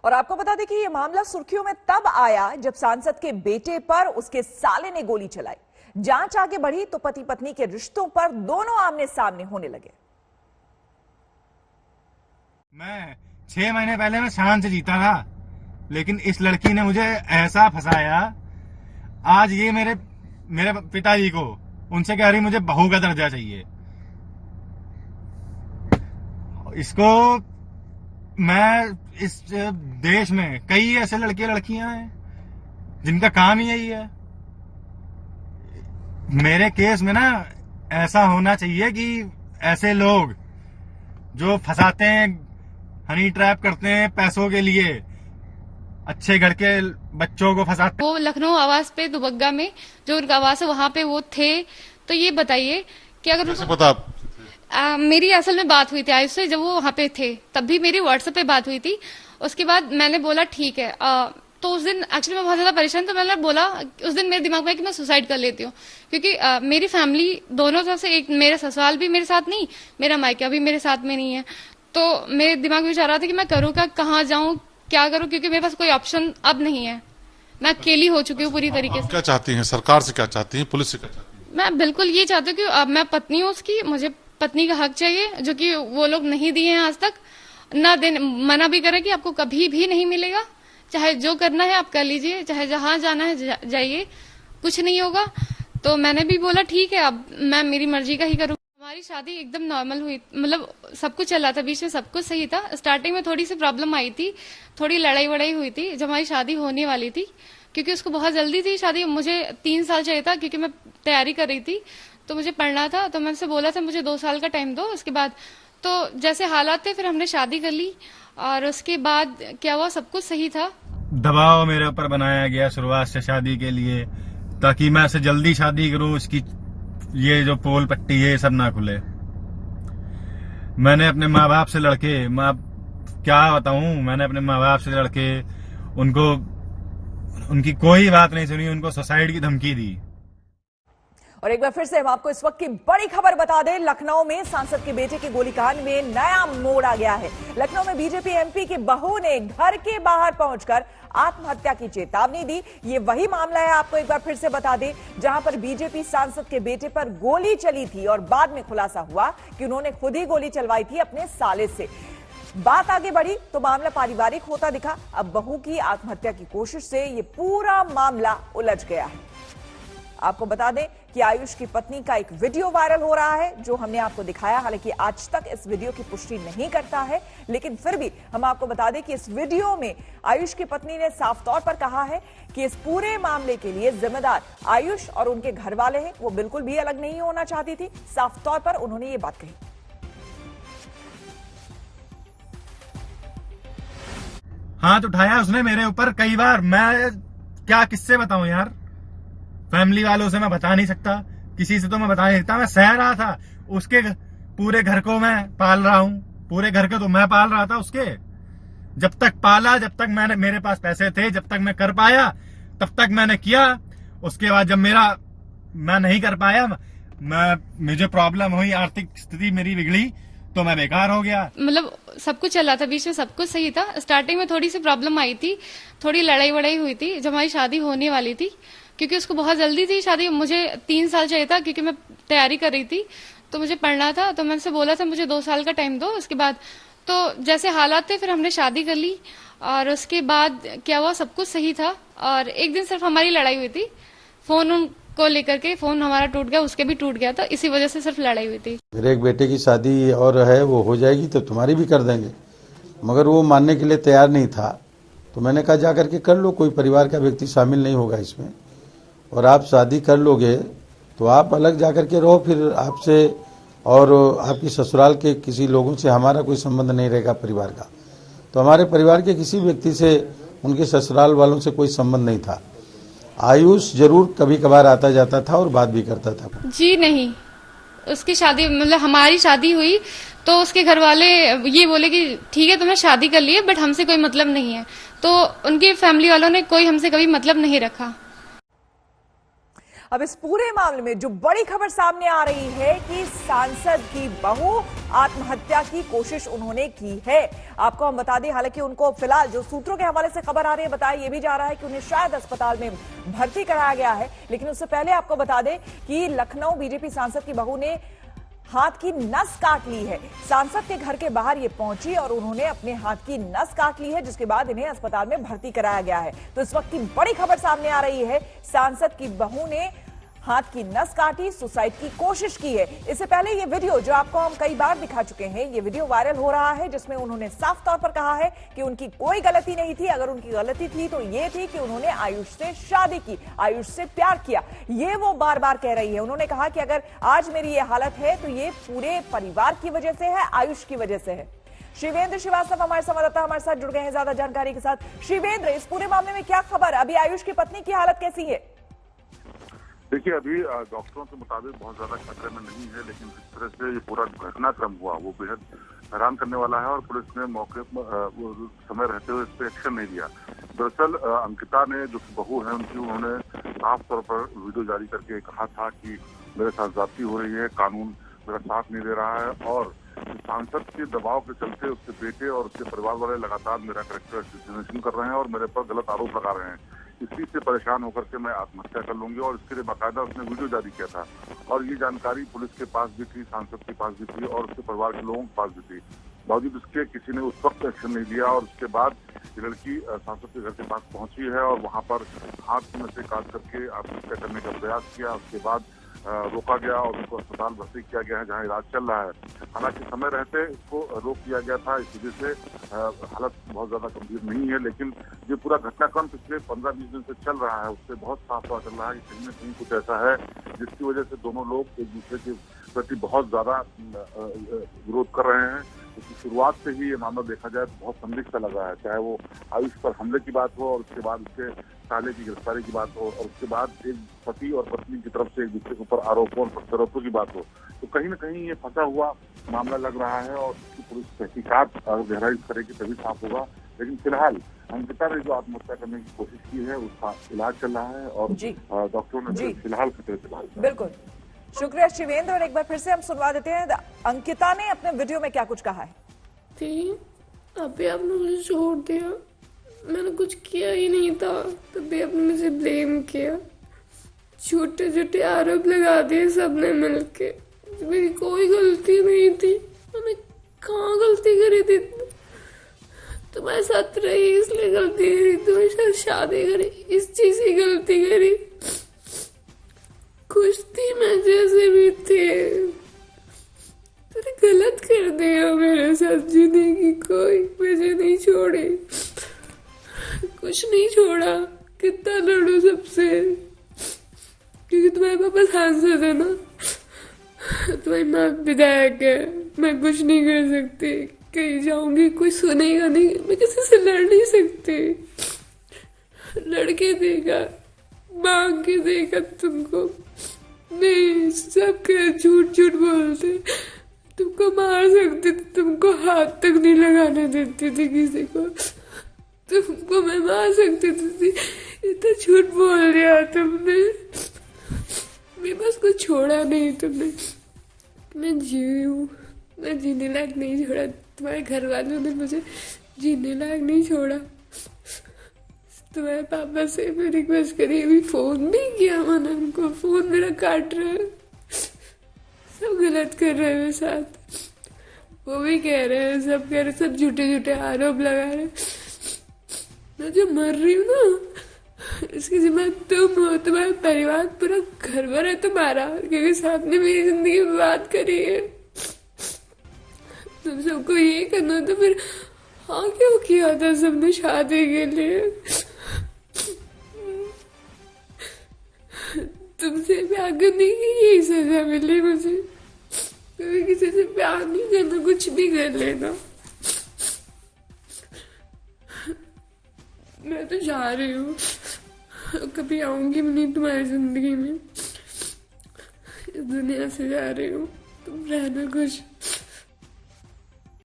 और आपको बता दें कि यह मामला सुर्खियों में तब आया जब सांसद के बेटे पर उसके साले ने गोली चलाई। जांच आगे बढ़ी तो पति पत्नी के रिश्तों पर दोनों आमने सामने होने लगे। मैं 6 महीने पहले मैं शान से जीता था, लेकिन इस लड़की ने मुझे ऐसा फंसाया। आज ये मेरे पिताजी को उनसे कह रही मुझे बहू का दर्जा चाहिए। इसको मैं इस देश में कई ऐसे लड़कियां हैं जिनका काम ही यही है। मेरे केस में ना ऐसा होना चाहिए कि ऐसे लोग जो फंसाते हैं, हनी ट्रैप करते हैं पैसों के लिए, अच्छे घर के बच्चों को फंसाते। वो लखनऊ आवास पे दुबग्गा में जो उनका आवास है वहां पे वो थे। तो ये बताइए कि अगर कैसे पता मेरी असल में बात हुई थी आयुष से, जब वो वहां पे थे तब भी मेरी व्हाट्सएप पे बात हुई थी। उसके बाद मैंने बोला ठीक है। तो उस दिन एक्चुअली मैं बहुत ज्यादा परेशान, तो मैंने बोला उस दिन मेरे दिमाग में कि मैं सुसाइड कर लेती हूँ, क्योंकि मेरी फैमिली दोनों तरफ से, एक मेरा ससुराल भी मेरे साथ नहीं, मेरा मायका भी मेरे साथ में नहीं है। तो मेरे दिमाग में विचार रहा था कि मैं करूँ क्या, कहाँ जाऊँ, क्या करूँ, क्योंकि मेरे पास कोई ऑप्शन अब नहीं है। मैं अकेली हो चुकी हूँ पूरी तरीके से। क्या चाहती हैं, सरकार से क्या चाहती हैं, पुलिस से क्या चाहती हैं? मैं बिल्कुल ये चाहती हूँ कि अब मैं पत्नी हूँ उसकी, मुझे पत्नी का हक चाहिए, जो कि वो लोग नहीं दिए हैं आज तक। ना देने, मना भी करें कि आपको कभी भी नहीं मिलेगा, चाहे जो करना है आप कर लीजिए, चाहे जहां जाना है जाइए, कुछ नहीं होगा। तो मैंने भी बोला ठीक है, अब मैं मेरी मर्जी का ही करूँ। हमारी शादी एकदम नॉर्मल हुई, मतलब सब कुछ चला था, बीच में सब कुछ सही था। स्टार्टिंग में थोड़ी सी प्रॉब्लम आई थी, थोड़ी लड़ाई वड़ाई हुई थी जब हमारी शादी होने वाली थी, क्योंकि उसको बहुत जल्दी थी शादी। मुझे 3 साल चाहिए था, क्योंकि मैं तैयारी कर रही थी, तो मुझे पढ़ना था। तो मैंने बोला था मुझे 2 साल का टाइम दो। उसके बाद तो जैसे हालात थे फिर हमने शादी कर ली, और उसके बाद क्या हुआ, सब कुछ सही था। दबाव मेरे ऊपर बनाया गया शुरुआत से शादी के लिए, ताकि मैं ऐसे जल्दी शादी करूं, इसकी ये जो पोल पट्टी है सब ना खुले। मैंने अपने माँ बाप से लड़के, मैं क्या बताऊं, मैंने अपने माँ बाप से लड़के उनकी कोई बात नहीं सुनी, उनको सुसाइड की धमकी दी। और एक बार फिर से हम आपको इस वक्त की बड़ी खबर बता दें, लखनऊ में सांसद के बेटे के गोलीकांड में नया मोड़ आ गया है। लखनऊ में बीजेपी एमपी की बहू ने घर के बाहर पहुंचकर आत्महत्या की चेतावनी दी। ये वही मामला है, आपको एक बार फिर से बता दें, जहां पर बीजेपी सांसद के बेटे पर गोली चली थी और बाद में खुलासा हुआ कि उन्होंने खुद ही गोली चलवाई थी अपने साले से। बात आगे बढ़ी तो मामला पारिवारिक होता दिखा। अब बहू की आत्महत्या की कोशिश से ये पूरा मामला उलझ गया है। आपको बता दें कि आयुष की पत्नी का एक वीडियो वायरल हो रहा है, जो हमने आपको दिखाया। हालांकि आज तक इस वीडियो की पुष्टि नहीं करता है, लेकिन फिर भी हम आपको बता दें कि इस वीडियो में आयुष की पत्नी ने साफ तौर पर कहा है कि इस पूरे मामले के लिए जिम्मेदार आयुष और उनके घर वाले हैं। वो बिल्कुल भी अलग नहीं होना चाहती थी, साफ तौर पर उन्होंने ये बात कही। हाथ उठाया उसने मेरे ऊपर कई बार। मैं क्या किससे बताऊं यार, फैमिली वालों से मैं बता नहीं सकता, किसी से तो मैं बता नहीं सकता। मैं सह रहा था, उसके पूरे घर को मैं पाल रहा हूं, पूरे घर को तो मैं पाल रहा था उसके। जब तक पाला, जब तक मेरे पास पैसे थे, जब तक मैं कर पाया तब तक मैंने किया। उसके बाद जब मैं नहीं कर पाया, मुझे प्रॉब्लम हुई, आर्थिक स्थिति मेरी बिगड़ी, तो मैं बेकार हो गया। मतलब सब कुछ चला था, बीच में सब कुछ सही था। स्टार्टिंग में थोड़ी सी प्रॉब्लम आई थी, थोड़ी लड़ाई वड़ाई हुई थी जब हमारी शादी होने वाली थी, क्योंकि उसको बहुत जल्दी थी शादी। मुझे 3 साल चाहिए था, क्योंकि मैं तैयारी कर रही थी, तो मुझे पढ़ना था। तो मैंने बोला था मुझे 2 साल का टाइम दो। उसके बाद तो जैसे हालात थे फिर हमने शादी कर ली, और उसके बाद क्या हुआ, सब कुछ सही था। और एक दिन सिर्फ हमारी लड़ाई हुई थी, फोन को लेकर के। फोन हमारा टूट गया, उसके भी टूट गया था, इसी वजह से सिर्फ लड़ाई हुई थी। मेरे एक बेटे की शादी और है, वो हो जाएगी तो तुम्हारी भी कर देंगे, मगर वो मानने के लिए तैयार नहीं था। तो मैंने कहा जा करके कर लो, कोई परिवार का व्यक्ति शामिल नहीं होगा इसमें, और आप शादी कर लोगे तो आप अलग जा करके रहो। फिर आपसे और आपकी ससुराल के किसी लोगों से हमारा कोई संबंध नहीं रहेगा परिवार का। तो हमारे परिवार के किसी व्यक्ति से, उनके ससुराल वालों से कोई संबंध नहीं था। आयुष जरूर कभी कभार आता जाता था और बात भी करता था। जी नहीं, उसकी शादी, मतलब हमारी शादी हुई तो उसके घर वाले ये बोले कि ठीक है तुमने शादी कर ली है, बट हमसे कोई मतलब नहीं है। तो उनकी फैमिली वालों ने कोई हमसे कभी मतलब नहीं रखा। अब इस पूरे मामले में जो बड़ी खबर सामने आ रही है कि सांसद की बहू आत्महत्या की कोशिश उन्होंने की है। आपको हम बता दें, हालांकि उनको फिलहाल जो सूत्रों के हवाले से खबर आ रही है, बताया यह भी जा रहा है कि उन्हें शायद अस्पताल में भर्ती कराया गया है। लेकिन उससे पहले आपको बता दें कि लखनऊ बीजेपी सांसद की बहू ने हाथ की नस काट ली है। सांसद के घर के बाहर ये पहुंची और उन्होंने अपने हाथ की नस काट ली है, जिसके बाद इन्हें अस्पताल में भर्ती कराया गया है। तो इस वक्त की बड़ी खबर सामने आ रही है, सांसद की बहू ने हाथ की नस काटी, सुसाइड की कोशिश की है। इससे पहले ये वीडियो जो आपको हम कई बार दिखा चुके हैं, ये वीडियो वायरल हो रहा है, जिसमें उन्होंने साफ तौर पर कहा है कि उनकी कोई गलती नहीं थी। अगर उनकी गलती थी तो ये थी कि उन्होंने आयुष से शादी की, आयुष से प्यार किया। ये वो बार बार कह रही है। उन्होंने कहा कि अगर आज मेरी ये हालत है तो ये पूरे परिवार की वजह से है, आयुष की वजह से है। शिवेंद्र श्रीवास्तव हमारे संवाददाता हमारे साथ जुड़ गए हैं ज्यादा जानकारी के साथ। शिवेंद्र, इस पूरे मामले में क्या खबर? अभी आयुष की पत्नी की हालत कैसी है? देखिए, अभी डॉक्टरों के मुताबिक बहुत ज्यादा खतरे में नहीं है, लेकिन जिस तरह से ये पूरा घटनाक्रम हुआ वो बेहद हैरान करने वाला है और पुलिस ने मौके पर समय रहते हुए इस पर एक्शन नहीं लिया। दरअसल अंकिता ने, जो बहू है उनकी, उन्होंने साफ तौर पर वीडियो जारी करके कहा था कि मेरे साथ ज्यादती हो रही है, कानून मेरा साथ नहीं दे रहा है और सांसद के दबाव के चलते उसके बेटे और उसके परिवार वाले लगातार मेरा कैरेक्टर असैसिनेशन कर रहे हैं और मेरे पर गलत आरोप लगा रहे हैं। इसी से परेशान होकर के मैं आत्महत्या कर लूंगी और इसके लिए बाकायदा उसने वीडियो जारी किया था और ये जानकारी पुलिस के पास भी थी, सांसद के पास भी थी और उसके परिवार के लोगों के पास भी थी। बावजूद इसके किसी ने उस वक्त एक्शन नहीं लिया और उसके बाद ये लड़की सांसद के घर के पास पहुंची है और वहां पर हाथ में से काट करके आत्महत्या करने का प्रयास किया। उसके बाद रोका गया और उनको अस्पताल भर्ती किया गया है, जहां इलाज चल रहा है। हालांकि समय रहते इसको रोक दिया गया था, इस वजह से हालत बहुत ज्यादा गंभीर नहीं है। लेकिन ये पूरा घटनाक्रम पिछले 15-20 दिन से चल रहा है, उससे बहुत साफ पता चल रहा है कि कहीं न कहीं कुछ ऐसा है जिसकी वजह से दोनों लोग एक दूसरे के प्रति बहुत ज्यादा विरोध कर रहे हैं। इसकी शुरुआत से ही ये मामला देखा जाए तो बहुत संदिग्ध सा लग रहा है, चाहे वो आयुष पर हमले की बात हो और उसके बाद उसके साले की गिरफ्तारी की बात हो और उसके बाद एक पति और पत्नी की तरफ से एक दूसरे के ऊपर आरोपों और प्रत्यारोपों की बात हो। तो कहीं न कहीं ये फंसा हुआ मामला लग रहा है और उसकी पुलिस तहकीकात गहराई करेगी तभी साफ होगा। लेकिन फिलहाल अंकिता ने जो आत्महत्या करने की कोशिश की है उसका इलाज चल रहा है और डॉक्टरों ने फिलहाल खतरे से बाहर। बिल्कुल, शुक्रिया शिवेंद्र। और एक बार फिर से हम सुनवा देते हैं अंकिता ने अपने वीडियो में क्या कुछ कहा है। अभी आपने मुझे छोड़ दिया, मैंने कुछ किया ही नहीं था, तभी आपने मुझे ब्लेम किया, छोटे छोटे आरोप लगा दिए सबने मिलके। मेरी कोई गलती नहीं थी, मैंने कहाँ गलती करी थी? तुम्हारे साथ रही इसलिए गलती करी, तुम्हारे साथ शादी करी इस चीज की गलती करी। खुश थी मैं जैसे भी थे, तूने गलत कर दिया मेरे साथ। जीने की कोई वजह नहीं छोड़ी, कुछ नहीं छोड़ा। कितना लड़ू सबसे, क्योंकि तुम्हारे पापा सांसद है ना, तुम्हारी माँ विधायक है, मैं कुछ नहीं कर सकती। कहीं जाऊंगी कोई सुनेगा नहीं, मैं किसी से लड़ नहीं सकती। लड़के देगा, मांग के देगा तुमको, नहीं सब झूठ झूठ बोलते। तुमको मार सकती थी, तुमको हाथ तक नहीं लगाने देती थी किसी को, तुमको मैं मार सकती थी। इतना झूठ बोल दिया तुमने, मेरे पास कुछ छोड़ा नहीं तुमने। मैं जी हूँ, मैं जीने लायक नहीं छोड़ा। तुम्हारे घर वालों ने मुझे जीने लायक नहीं छोड़ा। तुम्हारे पापा से भी रिक्वेस्ट करी, अभी फोन भी किया मैंने उनको, फोन मेरा काट रहा है, सब गलत कर रहे हैं मेरे साथ। वो भी कह रहे हैं, सब कह रहे, सब झूठे झूठे आरोप लगा रहे। मैं जो मर रही हूँ ना, इसकी जिम्मेदारी तुम हो, तुम्हारा परिवार, पूरा घर भर है तुम्हारा, क्योंकि सबने मेरी जिंदगी बर्बाद करी है। तुम सबको ये करना तो फिर हाँ क्यों किया था सबने शादी के लिए? तुमसे प्यार करने की यही सजा मिली मुझे। कभी किसी से प्यार नहीं करना, कुछ भी कर लेना। मैं तो जा रही हूँ, कभी आऊंगी नहीं तुम्हारी जिंदगी में, इस दुनिया से जा रही हूँ। तुम रहना खुश।